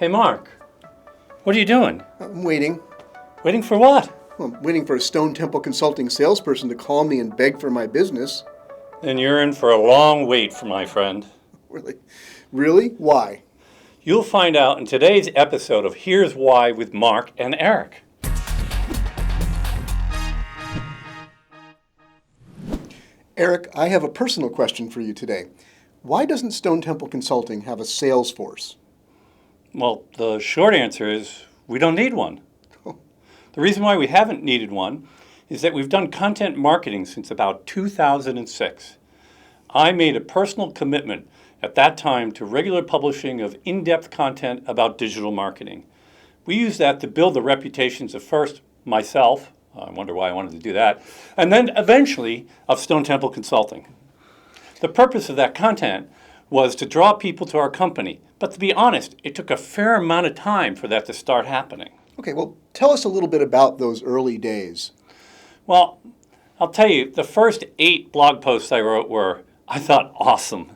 Hey, Mark, what are you doing? I'm waiting. Waiting for what? Well, I'm waiting for a Stone Temple Consulting salesperson to call me and beg for my business. Then you're in for a long wait, my friend. Really? Really? Why? You'll find out in today's episode of Here's Why with Mark and Eric. Eric, I have a personal question for you today. Why doesn't Stone Temple Consulting have a sales force? Well, the short answer is we don't need one. The reason why we haven't needed one is that we've done content marketing since about 2006. I made a personal commitment at that time to regular publishing of in-depth content about digital marketing. We used that to build the reputations of first myself, I wonder why I wanted to do that, and then eventually of Stone Temple Consulting. The purpose of that content was to draw people to our company, but to be honest, it took a fair amount of time for that to start happening. Okay, well, tell us a little bit about those early days. Well, I'll tell you, the first 8 blog posts I wrote were, I thought, awesome.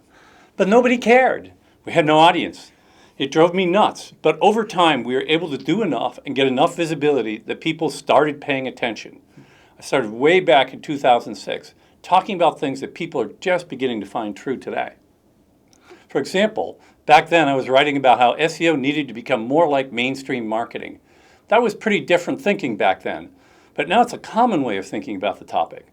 But nobody cared. We had no audience. It drove me nuts. But over time, we were able to do enough and get enough visibility that people started paying attention. I started way back in 2006, talking about things that people are just beginning to find true today. For example, back then I was writing about how SEO needed to become more like mainstream marketing. That was pretty different thinking back then, but now it's a common way of thinking about the topic.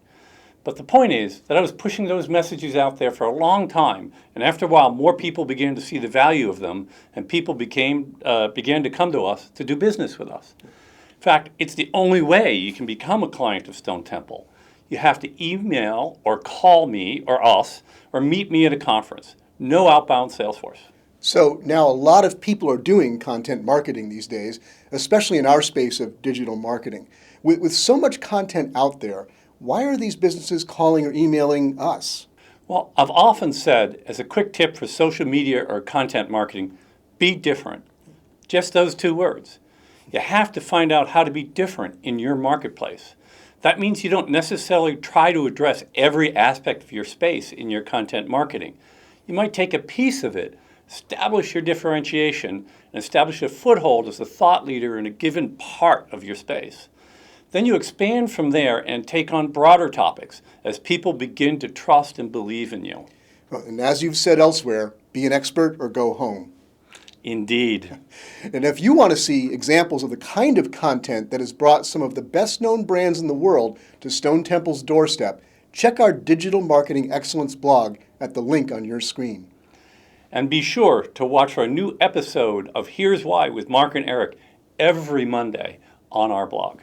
But the point is that I was pushing those messages out there for a long time, and after a while more people began to see the value of them, and people began to come to us to do business with us. In fact, it's the only way you can become a client of Stone Temple. You have to email or call me or us or meet me at a conference. No outbound sales force. So now a lot of people are doing content marketing these days, especially in our space of digital marketing. With so much content out there, why are these businesses calling or emailing us? Well, I've often said, as a quick tip for social media or content marketing, be different. Just those 2 words. You have to find out how to be different in your marketplace. That means you don't necessarily try to address every aspect of your space in your content marketing. You might take a piece of it, establish your differentiation, and establish a foothold as a thought leader in a given part of your space. Then you expand from there and take on broader topics as people begin to trust and believe in you. Well, and as you've said elsewhere, be an expert or go home. Indeed. And if you want to see examples of the kind of content that has brought some of the best-known brands in the world to Stone Temple's doorstep, check our Digital Marketing Excellence blog at the link on your screen. And be sure to watch for a new episode of Here's Why with Mark and Eric every Monday on our blog.